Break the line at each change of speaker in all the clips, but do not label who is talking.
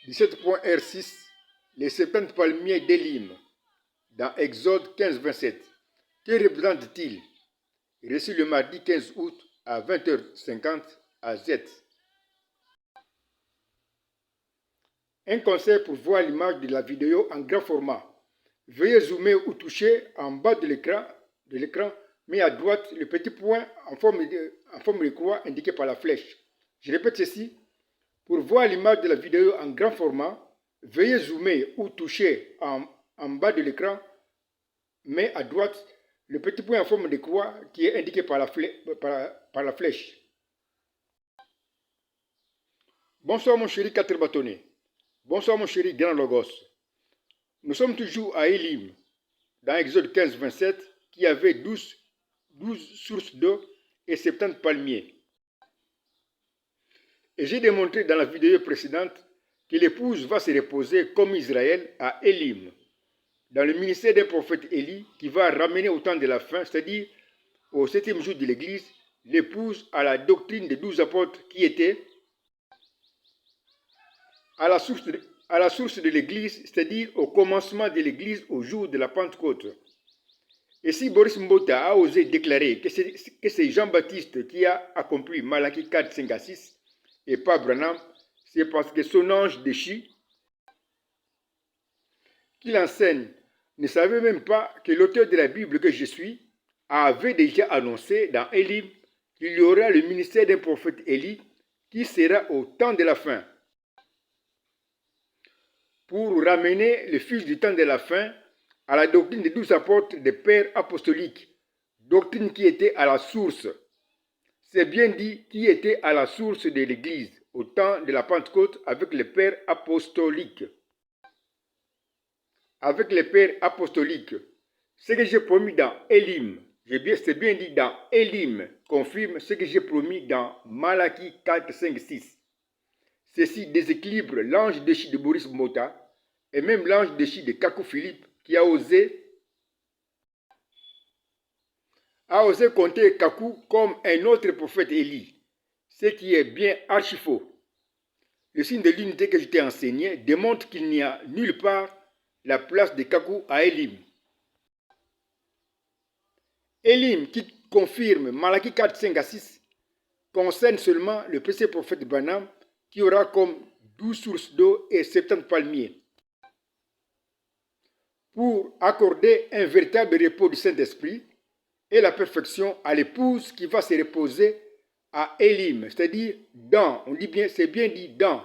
17.R6 Les 70 palmiers d'Élim dans Exode 15-27. Que représente-t-il? Reçu le mardi 15 août à 20h50 à Z. Un conseil pour voir l'image de la vidéo en grand format. Veuillez zoomer ou toucher en bas de l'écran, mais à droite le petit point en forme de croix indiqué par la flèche. Je répète ceci. Pour voir l'image de la vidéo en grand format, veuillez zoomer ou toucher en bas de l'écran, mais à droite le petit point en forme de croix qui est indiqué par la flèche. Bonsoir mon chéri 4 bâtonnets. Bonsoir mon chéri grand logos. Nous sommes toujours à Élim, dans Exode 15-27, qui avait 12 sources d'eau et 70 palmiers. Et j'ai démontré dans la vidéo précédente que l'épouse va se reposer comme Israël à Élim, dans le ministère d'un prophète Élie qui va ramener au temps de la fin, c'est-à-dire au 7e jour de l'Église, l'épouse à la doctrine des 12 apôtres qui étaient à la source de l'Église, c'est-à-dire au commencement de l'Église au jour de la Pentecôte. Et si Boris Mbota a osé déclarer que c'est Jean-Baptiste qui a accompli Malachie 4, 5 à 6 et pas Branham, c'est parce que son ange déchu, qu'il enseigne, ne savait même pas que l'auteur de la Bible que je suis avait déjà annoncé dans Élim qu'il y aura le ministère d'un prophète Élie qui sera au temps de la fin, pour ramener le fils du temps de la fin à la doctrine des 12 apôtres des pères apostoliques, doctrine qui était à la source. C'est bien dit, qui était à la source de l'Église au temps de la Pentecôte avec les pères apostoliques. Avec les pères apostoliques, ce que j'ai promis dans Élim, c'est bien dit dans Élim, confirme ce que j'ai promis dans Malachie 4, 5, 6. Ceci déséquilibre l'ange déchu de Boris Mbota et même l'ange déchu de Kakou Philippe qui a osé compter Kakou comme un autre prophète Élie, ce qui est bien archi faux. Le signe de l'unité que je t'ai enseigné démontre qu'il n'y a nulle part la place de Kakou à Élim. Élim, qui confirme Malachie 4, 5 à 6, concerne seulement le précieux prophète Branham qui aura comme 12 sources d'eau et 70 palmiers, pour accorder un véritable repos du Saint-Esprit et la perfection à l'épouse qui va se reposer à Élim, c'est-à-dire dans, on dit bien, c'est bien dit dans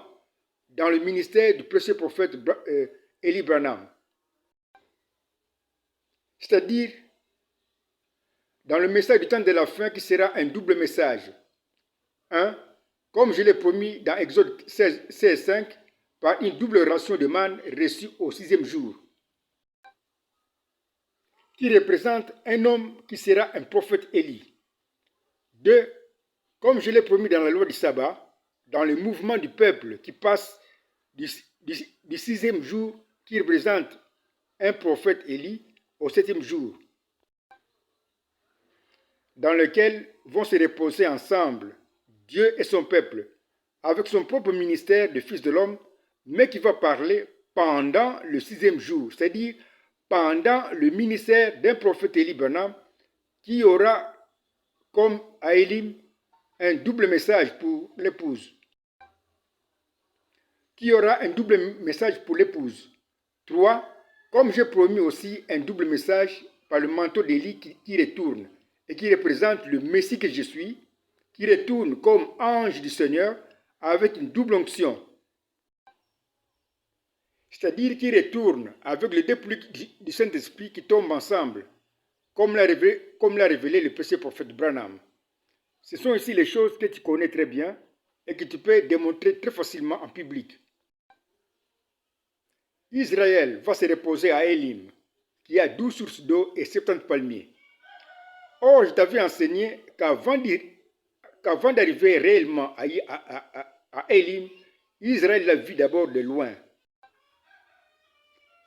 le ministère du précieux prophète Élie Branham, c'est-à-dire dans le message du temps de la fin qui sera un double message. 1. Comme je l'ai promis dans Exode 16, 5, par une double ration de manne reçue au 6e jour, qui représente un homme qui sera un prophète Élie. 2. Comme je l'ai promis dans la loi du sabbat, dans le mouvement du peuple qui passe du 6e jour, qui représente un prophète Élie, au 7e jour, dans lequel vont se reposer ensemble Dieu et son peuple, avec son propre ministère de Fils de l'homme, mais qui va parler pendant le 6e jour, c'est-à-dire pendant le ministère d'un prophète Élie Branham, qui aura, comme à Élim, un double message pour l'épouse. 3. Comme j'ai promis aussi un double message par le manteau d'Élie qui retourne et qui représente le Messie que je suis, qui retourne comme ange du Seigneur avec une double onction, c'est-à-dire qui retourne avec les deux pluies du Saint-Esprit qui tombent ensemble, comme l'a révélé le précieux prophète Branham. Ce sont ici les choses que tu connais très bien et que tu peux démontrer très facilement en public. Israël va se reposer à Élim, qui a 12 sources d'eau et 70 palmiers. Or, je t'avais enseigné qu'avant d'arriver réellement à Élim, Israël l'a vu d'abord de loin.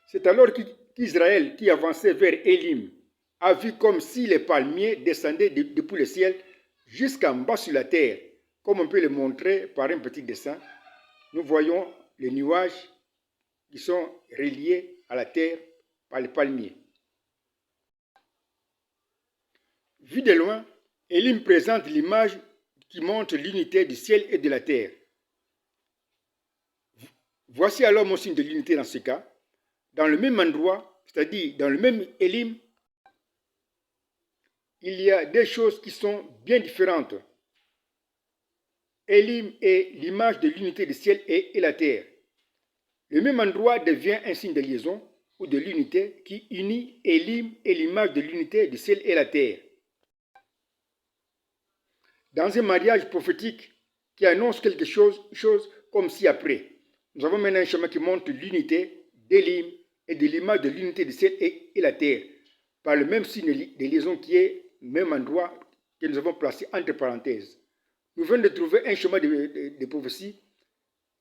C'est alors qu'Israël, qui avançait vers Élim, a vu comme si les palmiers descendaient depuis le ciel jusqu'en bas sur la terre, comme on peut le montrer par un petit dessin. Nous voyons les nuages qui sont reliés à la terre par les palmiers. Vu de loin, Élim présente l'image qui montre l'unité du ciel et de la terre. Voici alors mon signe de l'unité dans ce cas. Dans le même endroit, c'est-à-dire dans le même Élim, il y a des choses qui sont bien différentes. Élim est l'image de l'unité du ciel et la terre. Le même endroit devient un signe de liaison ou de l'unité qui unit Élim et l'image de l'unité du ciel et la terre. Dans un mariage prophétique qui annonce quelque chose comme ci-après, nous avons maintenant un chemin qui montre l'unité d'Élim et de l'image de l'unité du ciel et la terre, par le même signe de liaison qui est le même endroit que nous avons placé entre parenthèses. Nous venons de trouver un chemin de prophétie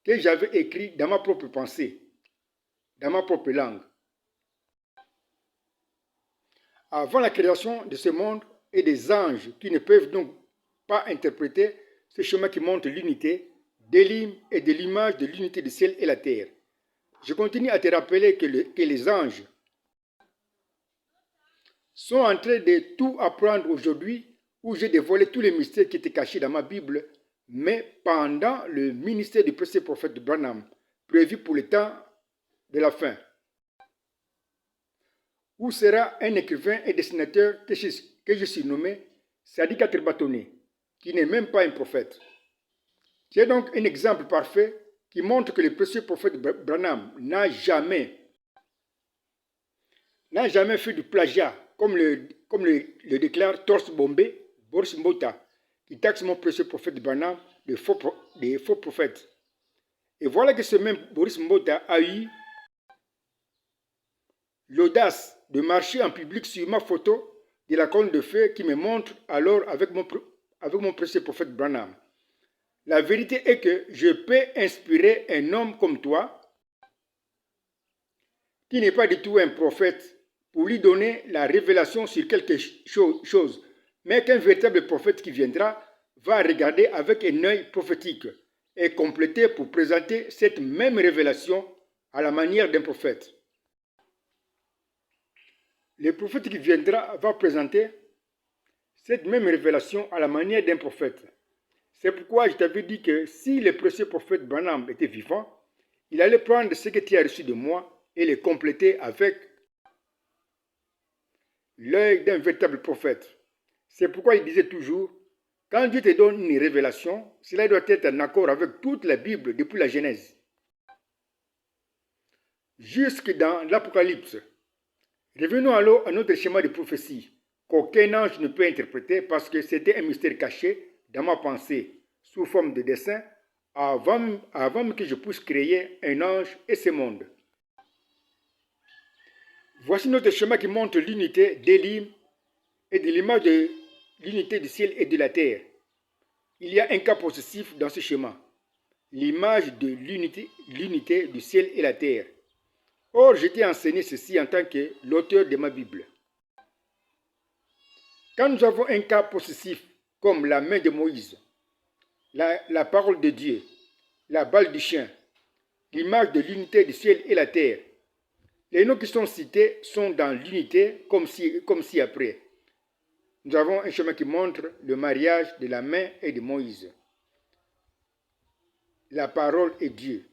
que j'avais écrit dans ma propre pensée, dans ma propre langue. Avant la création de ce monde et des anges qui ne peuvent donc pas interpréter ce chemin qui montre l'unité d'Élim et de l'image de l'unité du ciel et la terre. Je continue à te rappeler que les anges sont en train de tout apprendre aujourd'hui, où j'ai dévoilé tous les mystères qui étaient cachés dans ma Bible, mais pendant le ministère du précieux prophète de Branham, prévu pour le temps de la fin, où sera un écrivain et dessinateur que je suis nommé Sadi Katerbatone, qui n'est même pas un prophète. C'est donc un exemple parfait qui montre que le précieux prophète Branham n'a jamais fait du plagiat, comme le déclare Torse Bombay, Boris Mbota, qui taxe mon précieux prophète Branham de faux prophètes. Et voilà que ce même Boris Mbota a eu l'audace de marcher en public sur ma photo de la colonne de feu qui me montre alors avec mon précieux prophète Branham. La vérité est que je peux inspirer un homme comme toi, qui n'est pas du tout un prophète, pour lui donner la révélation sur quelque chose, mais qu'un véritable prophète qui viendra va regarder avec un œil prophétique et compléter pour présenter cette même révélation à la manière d'un prophète. Le prophète qui viendra va présenter cette même révélation à la manière d'un prophète. C'est pourquoi je t'avais dit que si le précieux prophète Branham était vivant, il allait prendre ce que tu as reçu de moi et le compléter avec l'œil d'un véritable prophète. C'est pourquoi il disait toujours, quand Dieu te donne une révélation, cela doit être en accord avec toute la Bible depuis la Genèse jusque dans l'Apocalypse. Revenons alors à notre schéma de prophétie, qu'aucun ange ne peut interpréter parce que c'était un mystère caché dans ma pensée, sous forme de dessin, avant que je puisse créer un ange et ce monde. Voici notre schéma qui montre l'unité d'Élim et de l'image de l'unité du ciel et de la terre. Il y a un cas possessif dans ce schéma, l'image de l'unité du ciel et la terre. Or, je t'ai enseigné ceci en tant que l'auteur de ma Bible. Quand nous avons un cas possessif comme la main de Moïse, la parole de Dieu, la balle du chien, l'image de l'unité du ciel et la terre, les noms qui sont cités sont dans l'unité comme si après. Nous avons un chemin qui montre le mariage de la main et de Moïse. La parole est Dieu.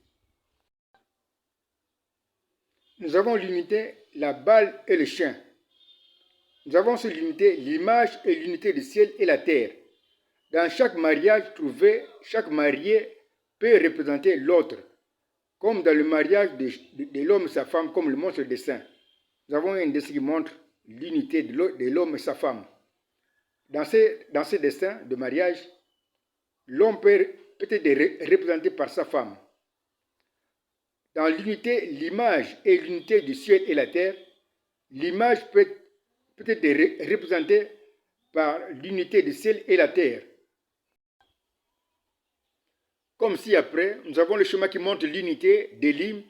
Nous avons l'unité, la balle et le chien. Nous avons sur l'unité, l'image et l'unité du ciel et la terre. Dans chaque mariage trouvé, chaque marié peut représenter l'autre, comme dans le mariage de l'homme et sa femme, comme le montre le dessin. Nous avons un dessin qui montre l'unité de l'homme et sa femme. Dans ce dessin de mariage, l'homme peut être représenté par sa femme. Dans l'unité, l'image et l'unité du ciel et la terre, l'image peut être représentée par l'unité du ciel et la terre. Comme si après, nous avons le schéma qui montre l'unité d'Élim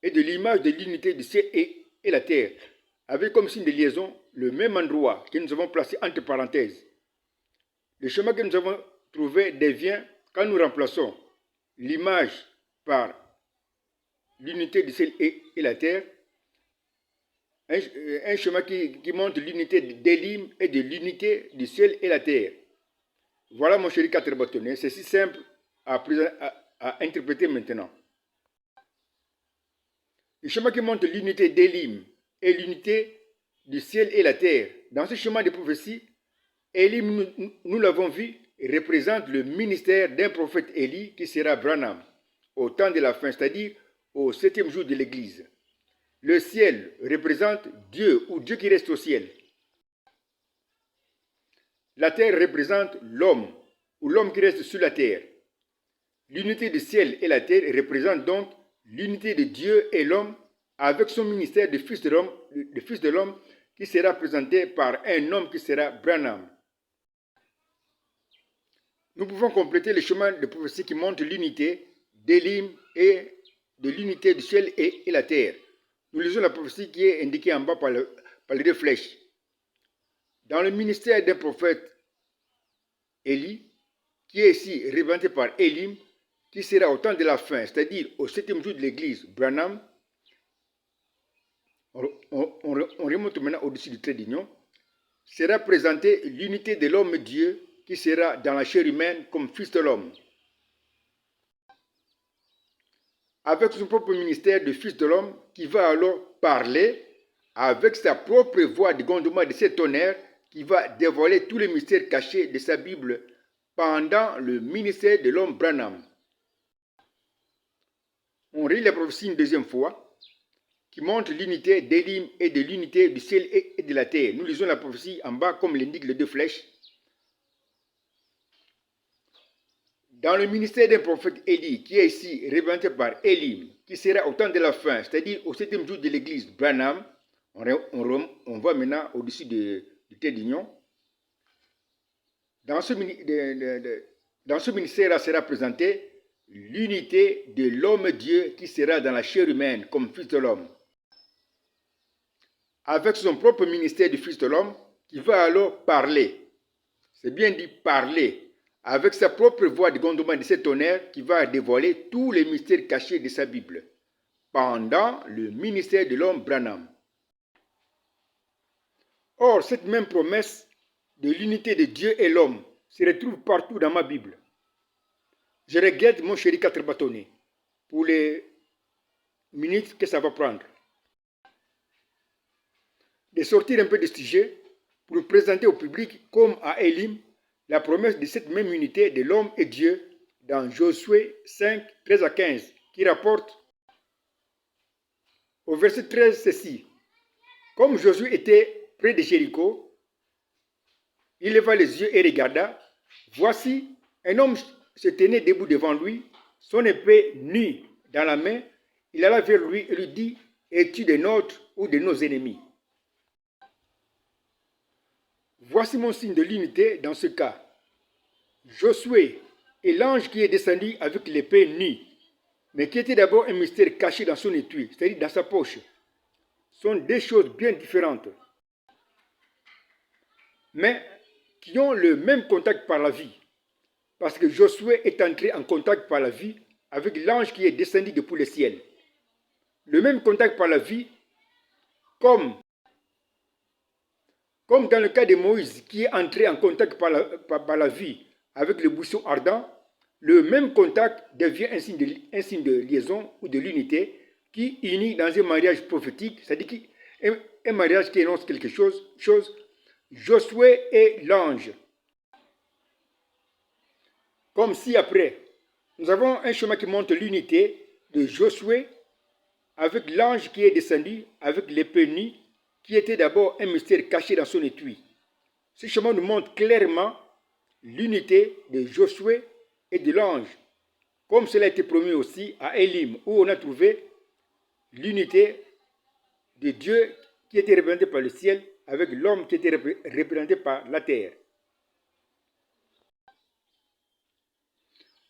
et de l'image de l'unité du ciel et la terre, avec comme signe de liaison le même endroit que nous avons placé entre parenthèses. Le schéma que nous avons trouvé devient, quand nous remplaçons l'image par l'unité du ciel et la terre. Un chemin qui montre l'unité d'Élim et de l'unité du ciel et la terre. Voilà mon chéri 4 bâtonnets, c'est si simple à interpréter maintenant. Le chemin qui montre l'unité d'Élim et l'unité du ciel et la terre. Dans ce chemin de prophétie, Élim, nous l'avons vu, représente le ministère d'un prophète Élie qui sera Branham au temps de la fin, c'est-à-dire au 7e jour de l'Église. Le ciel représente Dieu ou Dieu qui reste au ciel. La terre représente l'homme ou l'homme qui reste sur la terre. L'unité du ciel et la terre représente donc l'unité de Dieu et l'homme avec son ministère de fils de l'homme qui sera présenté par un homme qui sera Branham. Nous pouvons compléter le chemin de prophétie qui montre l'unité d'Élim et de l'unité du ciel et la terre. Nous lisons la prophétie qui est indiquée en bas par les deux flèches. Dans le ministère d'un prophète Élie, qui est ici représenté par Élim, qui sera au temps de la fin, c'est-à-dire au 7e jour de l'Église, Branham, on remonte maintenant au-dessus du trait d'union, sera présentée l'unité de l'homme et Dieu qui sera dans la chair humaine comme fils de l'homme. Avec son propre ministère de fils de l'homme qui va alors parler avec sa propre voix de grondement de ses tonnerres qui va dévoiler tous les mystères cachés de sa Bible pendant le ministère de l'homme Branham. On relit la prophétie une deuxième fois qui montre l'unité d'Élim et de l'unité du ciel et de la terre. Nous lisons la prophétie en bas comme l'indiquent les deux flèches. Dans le ministère d'un prophète Élie, qui est ici représenté par Élim, qui sera au temps de la fin, c'est-à-dire au 7e jour de l'Église Branham, on va maintenant au-dessus du trait d'union. Dans ce ministère-là sera présenté l'unité de l'homme-dieu qui sera dans la chair humaine comme fils de l'homme. Avec son propre ministère du fils de l'homme, qui va alors parler. C'est bien dit parler. Avec sa propre voix de grondement de ses tonnerres, qui va dévoiler tous les mystères cachés de sa Bible, pendant le ministère de l'homme Branham. Or, cette même promesse de l'unité de Dieu et l'homme se retrouve partout dans ma Bible. Je regrette, mon chéri 4 bâtonnets, pour les minutes que ça va prendre, de sortir un peu de ce sujet pour présenter au public, comme à Élim, la promesse de cette même unité de l'homme et Dieu dans Josué 5, 13 à 15, qui rapporte au verset 13 ceci. Comme Josué était près de Jéricho, il leva les yeux et regarda. Voici, un homme se tenait debout devant lui, son épée nue dans la main. Il alla vers lui et lui dit, es-tu des nôtres ou de nos ennemis? Voici mon signe de l'unité dans ce cas. Josué est l'ange qui est descendu avec l'épée nue, mais qui était d'abord un mystère caché dans son étui, c'est-à-dire dans sa poche. Ce sont deux choses bien différentes, mais qui ont le même contact par la vie. Parce que Josué est entré en contact par la vie avec l'ange qui est descendu depuis le ciel. Le même contact par la vie, comme dans le cas de Moïse qui est entré en contact par la vie avec le buisson ardent, le même contact devient un signe de liaison ou de l'unité qui unit dans un mariage prophétique, c'est-à-dire un mariage qui énonce quelque chose, Josué et l'ange. Comme si après, nous avons un chemin qui montre l'unité de Josué avec l'ange qui est descendu avec l'épée nue, qui était d'abord un mystère caché dans son étui. Ce chemin nous montre clairement l'unité de Josué et de l'ange, comme cela a été promis aussi à Élim, où on a trouvé l'unité de Dieu qui était représenté par le ciel avec l'homme qui était représenté par la terre.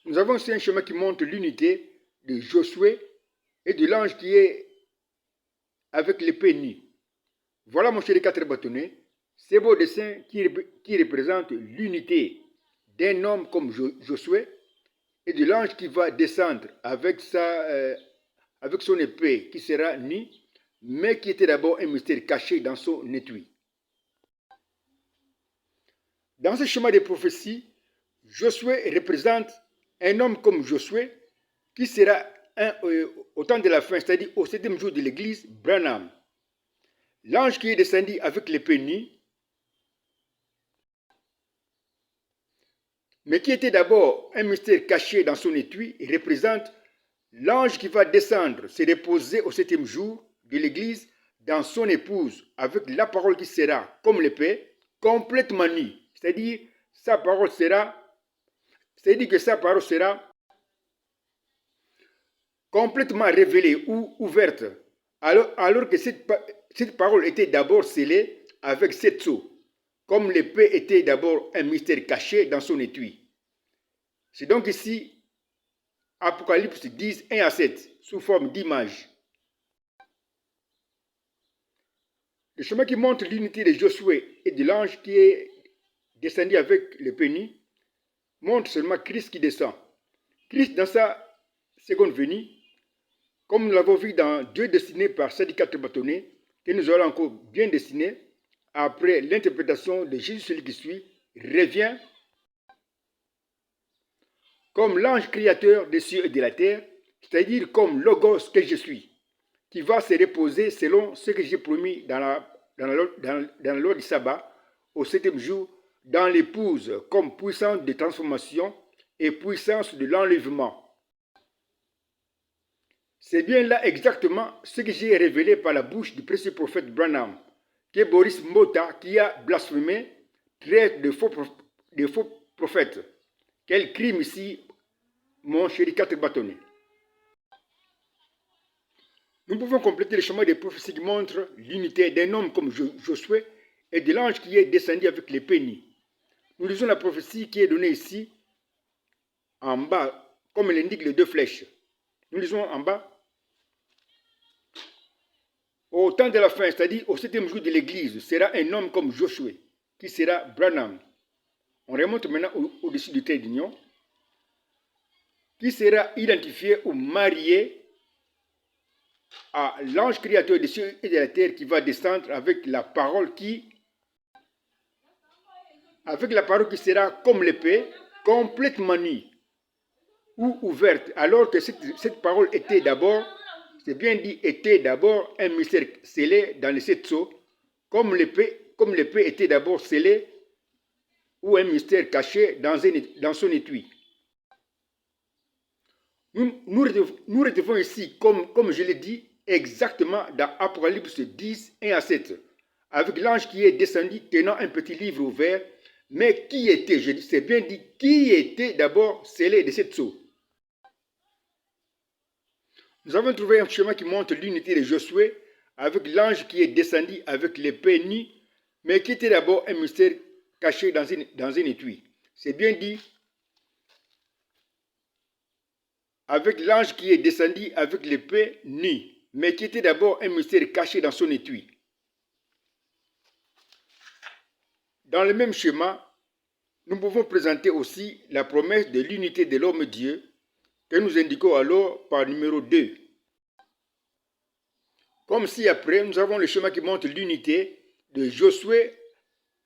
Nous avons aussi un chemin qui montre l'unité de Josué et de l'ange qui est avec l'épée nue. Voilà mon chéri 4 bâtonnets, ces beaux dessins qui représentent l'unité d'un homme comme Josué et de l'ange qui va descendre avec avec son épée qui sera nue, mais qui était d'abord un mystère caché dans son étui. Dans ce schéma de prophétie, Josué représente un homme comme Josué qui sera au temps de la fin, c'est-à-dire au 7e jour de l'église, Branham. L'ange qui est descendu avec l'épée nue, mais qui était d'abord un mystère caché dans son étui, représente l'ange qui va descendre, se reposer au 7e jour de l'église dans son épouse, avec la parole qui sera comme l'épée, complètement nue. C'est-à-dire, que sa parole sera complètement révélée ou ouverte, alors que cette parole était d'abord scellée avec 7 sceaux, comme l'épée était d'abord un mystère caché dans son étui. C'est donc ici Apocalypse 10, 1 à 7, sous forme d'image. Le chemin qui montre l'unité de Josué et de l'ange qui est descendu avec le pénis montre seulement Christ qui descend. Christ dans sa seconde venue, comme nous l'avons vu dans Dieu dessiné par Sadi 4 bâtonnets, que nous allons encore bien dessiner, après l'interprétation de Jésus celui qui suit, revient comme l'ange créateur des cieux et de la terre, c'est-à-dire comme Logos que je suis, qui va se reposer selon ce que j'ai promis dans la loi du sabbat, au 7e jour, dans l'épouse, comme puissance de transformation et puissance de l'enlèvement. C'est bien là exactement ce que j'ai révélé par la bouche du précieux prophète Branham, que Boris Mota, qui a blasphémé, traite de faux prophètes. Quel crime ici, mon chéri 4 bâtonnets. Nous pouvons compléter le chemin des prophéties qui montrent l'unité d'un homme comme Josué et de l'ange qui est descendu avec l'épée nue. Nous lisons la prophétie qui est donnée ici, en bas, comme l'indiquent les 2 flèches. Nous lisons en bas. Au temps de la fin, c'est-à-dire au 7e jour de l'église, sera un homme comme Josué, qui sera Branham. On remonte maintenant au-dessus du trait d'union, qui sera identifié ou marié à l'ange créateur des cieux et de la terre qui va descendre avec la parole qui sera comme l'épée, complètement nue ou ouverte, alors que cette parole était d'abord, c'est bien dit, était d'abord un mystère scellé dans les 7 sceaux, comme l'épée était d'abord scellée ou un mystère caché dans son étui. Nous retrouvons ici, comme je l'ai dit, exactement dans Apocalypse 10, 1 à 7, avec l'ange qui est descendu tenant un petit livre ouvert, mais qui était, je dis, c'est bien dit, qui était d'abord scellé de 7 sceaux. Nous avons trouvé un chemin qui montre l'unité de Josué avec l'ange qui est descendu avec l'épée nue, mais qui était d'abord un mystère caché dans un étui. C'est bien dit, avec l'ange qui est descendu avec l'épée nue, mais qui était d'abord un mystère caché dans son étui. Dans le même schéma, nous pouvons présenter aussi la promesse de l'unité de l'homme-dieu que nous indiquons alors par numéro 2. Comme si après, nous avons le schéma qui montre l'unité de Josué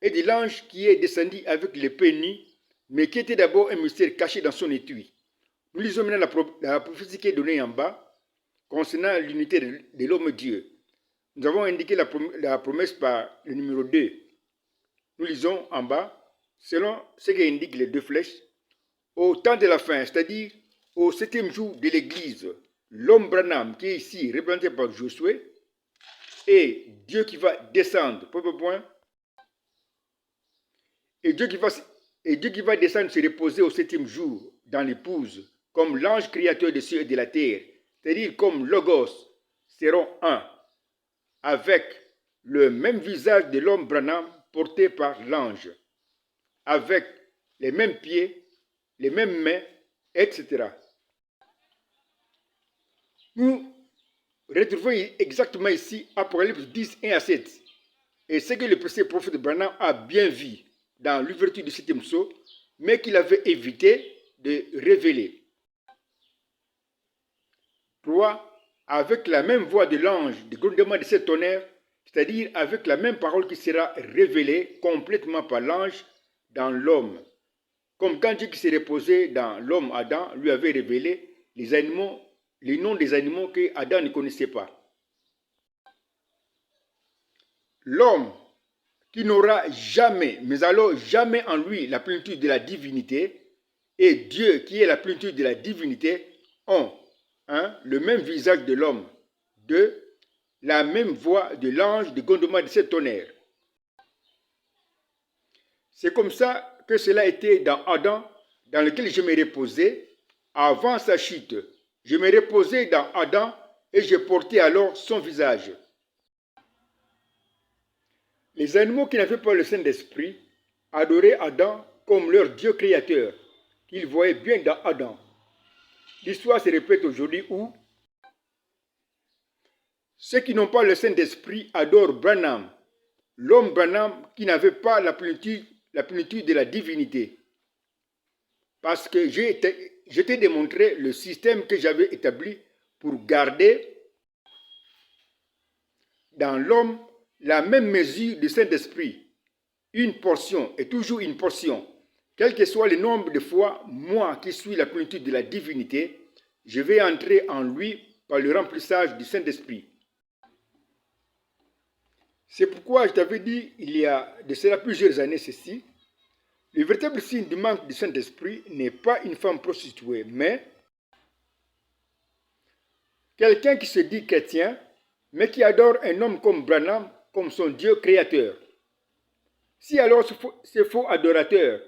et de l'ange qui est descendu avec l'épée nue, mais qui était d'abord un mystère caché dans son étui. Nous lisons maintenant la prophétie qui est donnée en bas concernant l'unité de l'homme-dieu. Nous avons indiqué la promesse par le numéro 2. Nous lisons en bas, selon ce qu'indiquent les 2 flèches, au temps de la fin, c'est-à-dire au 7e jour de l'église, l'homme Branham, qui est ici représenté par Josué, et Dieu qui va descendre, et Dieu qui va descendre se reposer au 7e jour dans l'épouse, comme l'ange créateur des cieux et de la terre, c'est-à-dire comme Logos, seront un, avec le même visage de l'homme Branham porté par l'ange, avec les mêmes pieds, les mêmes mains, etc. Nous retrouvons exactement ici Apocalypse 10, 1 à 7. Et ce que le précédent prophète Branham a bien vu dans l'ouverture du 7e sceau, mais qu'il avait évité de révéler. 3. avec la même voix de l'ange, du grondement de ce tonnerre, c'est-à-dire avec la même parole qui sera révélée complètement par l'ange dans l'homme. Comme quand Dieu qui s'est reposé dans l'homme Adam lui avait révélé les animaux, les noms des animaux que Adam ne connaissait pas. L'homme qui n'aura jamais, mais alors jamais en lui la plénitude de la divinité, et Dieu qui est la plénitude de la divinité, ont le même visage de l'homme, 2. La même voix de l'ange de grondement de ce tonnerre. C'est comme ça que cela était dans Adam, dans lequel je me reposais avant sa chute. Je me reposais dans Adam et je portais alors son visage. Les animaux qui n'avaient pas le Saint-Esprit adoraient Adam comme leur Dieu créateur, qu'ils voyaient bien dans Adam. L'histoire se répète aujourd'hui où ceux qui n'ont pas le Saint-Esprit adorent Branham, l'homme Branham qui n'avait pas la plénitude de la divinité. Parce que je t'ai démontré le système que j'avais établi pour garder dans l'homme la même mesure du Saint-Esprit. Une portion et toujours une portion. Quel que soit le nombre de fois, moi qui suis la plénitude de la divinité, je vais entrer en lui par le remplissage du Saint-Esprit. C'est pourquoi je t'avais dit, il y a de cela plusieurs années ceci, le véritable signe du manque du Saint-Esprit n'est pas une femme prostituée, mais quelqu'un qui se dit chrétien, mais qui adore un homme comme Branham, comme son Dieu créateur. Si alors ce faux adorateur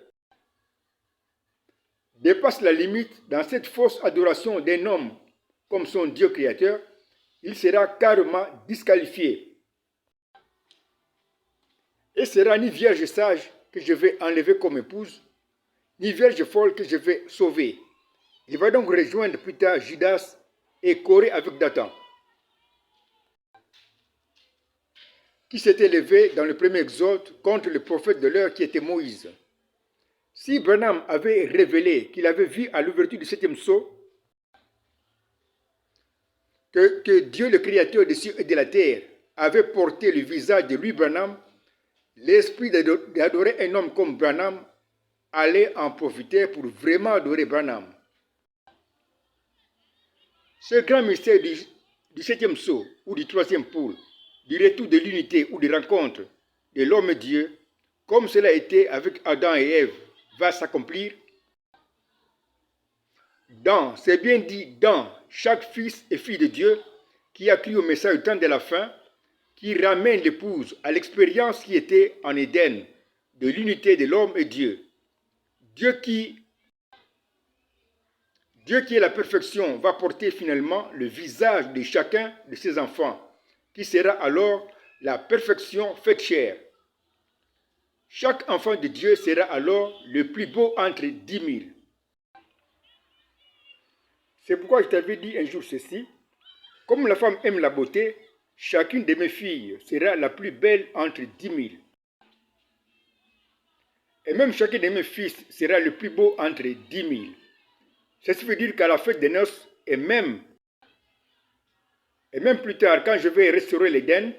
dépasse la limite dans cette fausse adoration d'un homme comme son Dieu créateur, il sera carrément disqualifié. Et sera ni vierge sage que je vais enlever comme épouse, ni vierge folle que je vais sauver. Il va donc rejoindre plus tard Judas et Corée avec Dathan, qui s'était levé dans le premier exode contre le prophète de l'heure qui était Moïse. Si Branham avait révélé qu'il avait vu à l'ouverture du 7e sceau que Dieu, le Créateur des cieux et de la terre, avait porté le visage de lui, Branham, l'esprit d'adorer un homme comme Branham allait en profiter pour vraiment adorer Branham. Ce grand mystère du 7e sceau ou du 3e pôle, du retour de l'unité ou de rencontre de l'homme et Dieu, comme cela a été avec Adam et Ève, va s'accomplir dans, c'est bien dit, dans chaque fils et fille de Dieu qui a cru au message du temps de la fin, qui ramène l'épouse à l'expérience qui était en Éden de l'unité de l'homme et Dieu. Dieu qui est la perfection va porter finalement le visage de chacun de ses enfants, qui sera alors la perfection faite chair. Chaque enfant de Dieu sera alors le plus beau entre 10 000. C'est pourquoi je t'avais dit un jour ceci, comme la femme aime la beauté, chacune de mes filles sera la plus belle entre 10 000. Et même chacun de mes fils sera le plus beau entre 10 000. Ceci veut dire qu'à la fête des noces, et même plus tard, quand je vais restaurer l'Éden,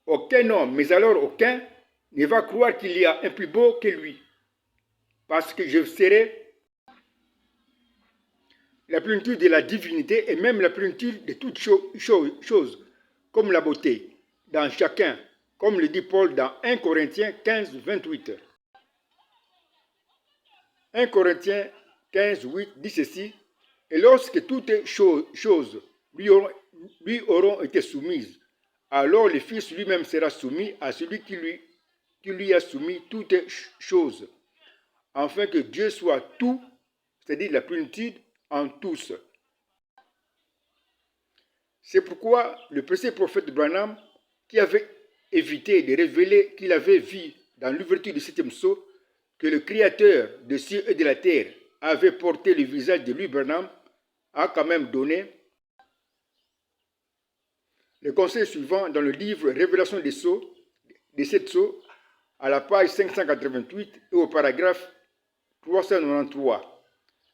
aucun homme, mais alors aucun, ne va croire qu'il y a un plus beau que lui. Parce que je serai la plénitude de la divinité et même la plénitude de toutes choses, comme la beauté, dans chacun, comme le dit Paul dans 1 Corinthiens 15, 28. 1 Corinthiens 15, 8 dit ceci, et lorsque toutes choses lui auront été soumises, alors le Fils lui-même sera soumis à celui qui lui a soumis toutes choses, afin que Dieu soit tout, c'est-à-dire la plénitude en tous. C'est pourquoi le précédent prophète Branham, qui avait évité de révéler qu'il avait vu dans l'ouverture du 7e sceau que le Créateur des cieux et de la terre avait porté le visage de lui, Branham, a quand même donné le conseil suivant dans le livre Révélation des sceaux, des 7 sceaux, à la page 588 et au paragraphe 393.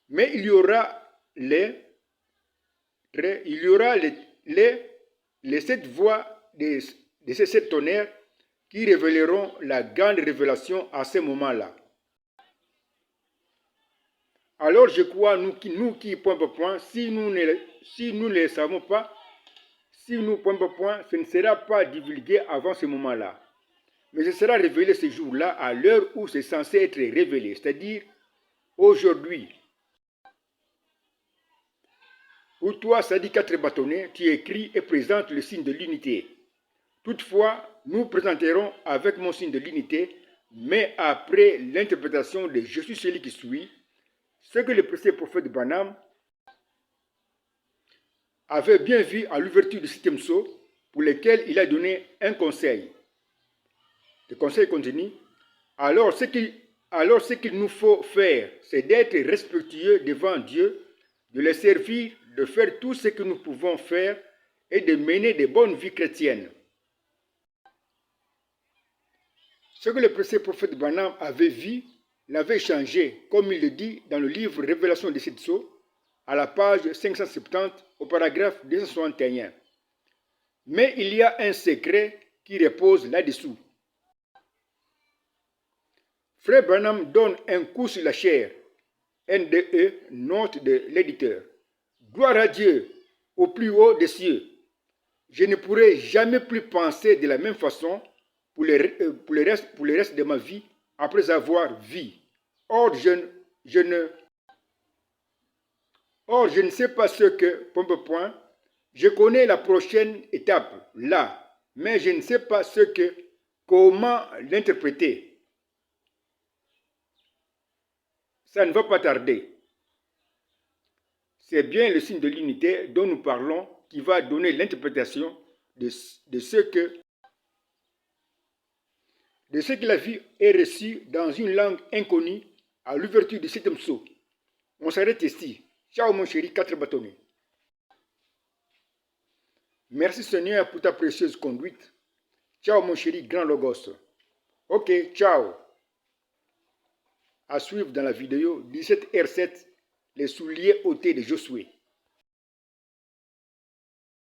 Mais il y aura les les 7 voix de ces 7 tonnerres qui révéleront la grande révélation à ce moment-là. Alors je crois, nous qui, point par point, si nous ne les savons pas, si nous, point par point, ce ne sera pas divulgué avant ce moment-là. Mais ce sera révélé ce jour-là à l'heure où c'est censé être révélé, c'est-à-dire aujourd'hui. Pour toi, Sadi 4 bâtonnets, tu écris et présentes le signe de l'unité. Toutefois, nous présenterons avec mon signe de l'unité, mais après l'interprétation de Je suis celui qui suis, ce que le précédent prophète Branham avait bien vu à l'ouverture du 7e sceau, pour lequel il a donné un conseil. Le conseil continue. Alors ce qu'il nous faut faire, c'est d'être respectueux devant Dieu, de le servir, de faire tout ce que nous pouvons faire et de mener de bonnes vies chrétiennes. Ce que le précédent prophète Branham avait vu, l'avait changé, comme il le dit dans le livre Révélation des 7 sceaux, à la page 570, au paragraphe 261. Mais il y a un secret qui repose là-dessous. Frère Branham donne un coup sur la chair. NDE, note de l'éditeur. Gloire à Dieu, au plus haut des cieux. Je ne pourrai jamais plus penser de la même façon pour le reste de ma vie après avoir vu. Or, je ne sais pas ce que, je connais la prochaine étape, là, mais je ne sais pas comment l'interpréter. Ça ne va pas tarder. C'est bien le signe de l'unité dont nous parlons qui va donner l'interprétation de ce qu'il a vu et reçu dans une langue inconnue à l'ouverture du 7e sceau. On s'arrête ici. Ciao mon chéri 4 bâtonnets. Merci Seigneur pour ta précieuse conduite. Ciao mon chéri grand Logos. Ok, ciao. À suivre dans la vidéo 17R7, les souliers ôtés de Josué.